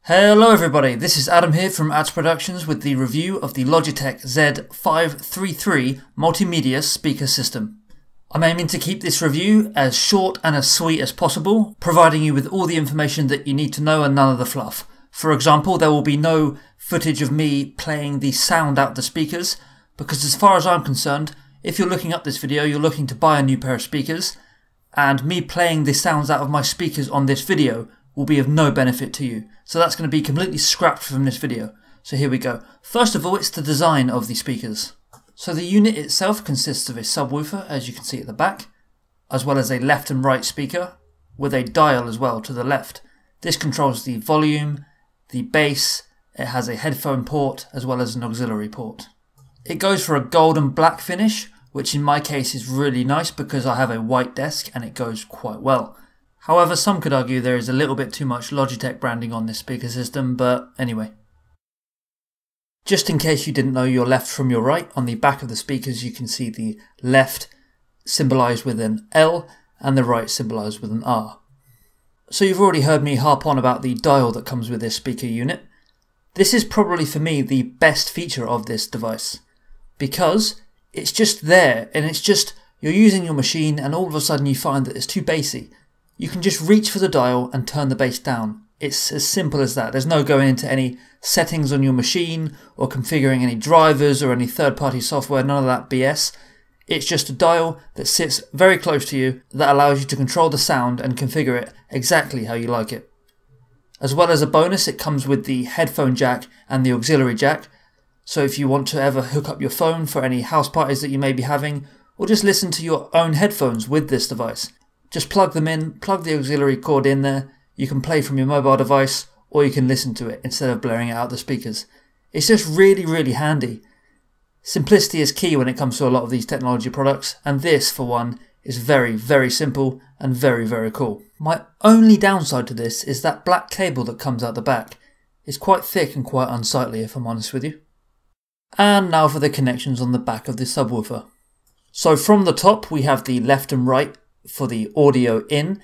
Hello everybody, this is Adam here from Ads Productions with the review of the Logitech Z533 Multimedia speaker system. I'm aiming to keep this review as short and as sweet as possible, providing you with all the information that you need to know and none of the fluff. For example, there will be no footage of me playing the sound out of the speakers, because as far as I'm concerned, if you're looking up this video, you're looking to buy a new pair of speakers, and me playing the sounds out of my speakers on this video will be of no benefit to you. So that's going to be completely scrapped from this video. So here we go. First of all, it's the design of the speakers. So the unit itself consists of a subwoofer, as you can see at the back, as well as a left and right speaker, with a dial as well to the left. This controls the volume, the bass, it has a headphone port, as well as an auxiliary port. It goes for a gold and black finish, which in my case is really nice because I have a white desk and it goes quite well. However, some could argue there is a little bit too much Logitech branding on this speaker system, but anyway. Just in case you didn't know your left from your right, on the back of the speakers you can see the left symbolised with an L and the right symbolised with an R. So you've already heard me harp on about the dial that comes with this speaker unit. This is probably for me the best feature of this device, because it's just there and it's just, you're using your machine and all of a sudden you find that it's too bassy. You can just reach for the dial and turn the bass down. It's as simple as that. There's no going into any settings on your machine or configuring any drivers or any third-party software, none of that BS. It's just a dial that sits very close to you that allows you to control the sound and configure it exactly how you like it. As well as a bonus, it comes with the headphone jack and the auxiliary jack. So if you want to ever hook up your phone for any house parties that you may be having, or just listen to your own headphones with this device, just plug them in, plug the auxiliary cord in there, you can play from your mobile device or you can listen to it instead of blaring it out the speakers. It's just really handy. Simplicity is key when it comes to a lot of these technology products, and this for one is very simple and very cool. My only downside to this is that black cable that comes out the back. It's quite thick and quite unsightly if I'm honest with you. And now for the connections on the back of the subwoofer. So from the top we have the left and right for the audio in.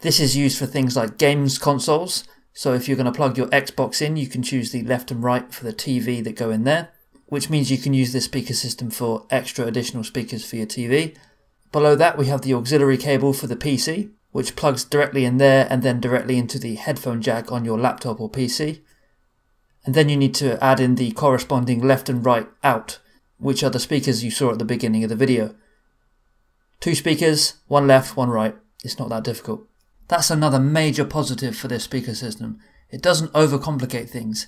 This is used for things like games consoles, so if you're going to plug your Xbox in, you can choose the left and right for the TV that go in there, which means you can use this speaker system for extra additional speakers for your TV. Below that we have the auxiliary cable for the PC, which plugs directly in there and then directly into the headphone jack on your laptop or PC. And then you need to add in the corresponding left and right out, which are the speakers you saw at the beginning of the video. 2 speakers, one left, one right. It's not that difficult. That's another major positive for this speaker system. It doesn't overcomplicate things.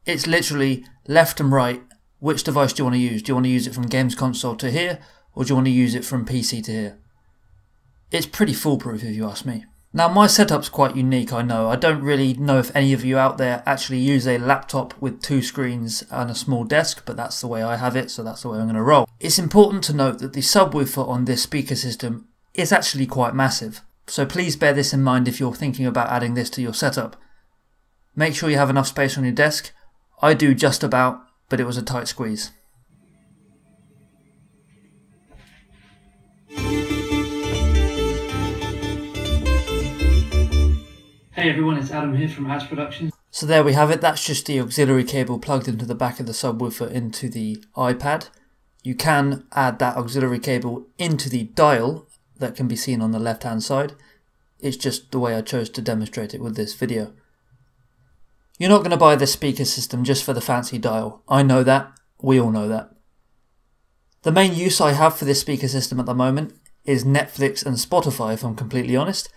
It's literally left and right. Which device do you want to use? Do you want to use it from games console to here, or do you want to use it from PC to here? It's pretty foolproof if you ask me. Now my setup's quite unique, I know. I don't really know if any of you out there actually use a laptop with 2 screens and a small desk, but that's the way I have it, so that's the way I'm going to roll. It's important to note that the subwoofer on this speaker system is actually quite massive, so please bear this in mind if you're thinking about adding this to your setup. Make sure you have enough space on your desk. I do just about, but it was a tight squeeze. Hey everyone, it's Adam here from Ads Productions. So there we have it, that's just the auxiliary cable plugged into the back of the subwoofer into the iPad. You can add that auxiliary cable into the dial that can be seen on the left hand side. It's just the way I chose to demonstrate it with this video. You're not going to buy this speaker system just for the fancy dial. I know that, we all know that. The main use I have for this speaker system at the moment is Netflix and Spotify, if I'm completely honest.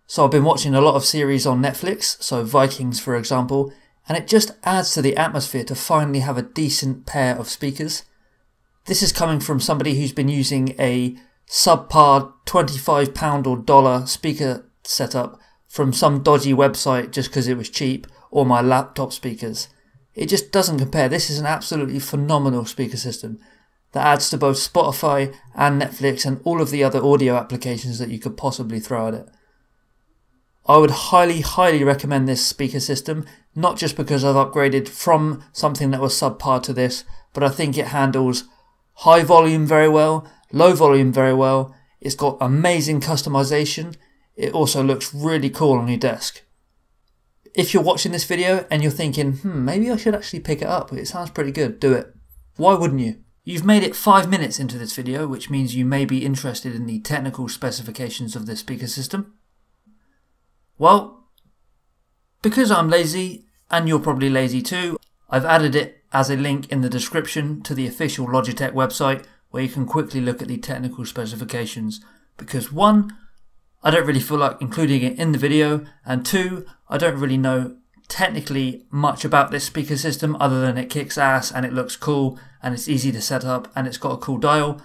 So I've been watching a lot of series on Netflix, so Vikings for example, and it just adds to the atmosphere to finally have a decent pair of speakers. This is coming from somebody who's been using a subpar £25 or $1 speaker setup from some dodgy website just because it was cheap, or my laptop speakers. It just doesn't compare. This is an absolutely phenomenal speaker system that adds to both Spotify and Netflix and all of the other audio applications that you could possibly throw at it. I would highly recommend this speaker system, not just because I've upgraded from something that was subpar to this, but I think it handles high volume very well, low volume very well. It's got amazing customization. It also looks really cool on your desk. If you're watching this video and you're thinking, maybe I should actually pick it up, it sounds pretty good, do it. Why wouldn't you? You've made it 5 minutes into this video, which means you may be interested in the technical specifications of this speaker system. Well, because I'm lazy, and you're probably lazy too, I've added it as a link in the description to the official Logitech website where you can quickly look at the technical specifications. Because 1, I don't really feel like including it in the video, and 2, I don't really know technically much about this speaker system other than it kicks ass and it looks cool and it's easy to set up and it's got a cool dial.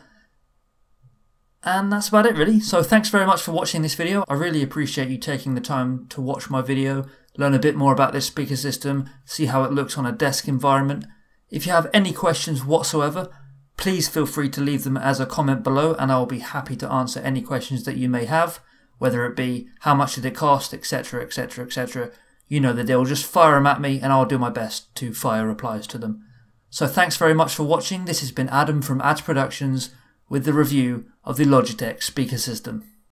And that's about it really. So thanks very much for watching this video. I really appreciate you taking the time to watch my video, learn a bit more about this speaker system, see how it looks on a desk environment. If you have any questions whatsoever, please feel free to leave them as a comment below and I will be happy to answer any questions that you may have, whether it be how much did it cost, etc, etc, etc. You know the deal, just fire them at me and I'll do my best to fire replies to them. So thanks very much for watching. This has been Adam from Ads Productions with the review of the Logitech speaker system.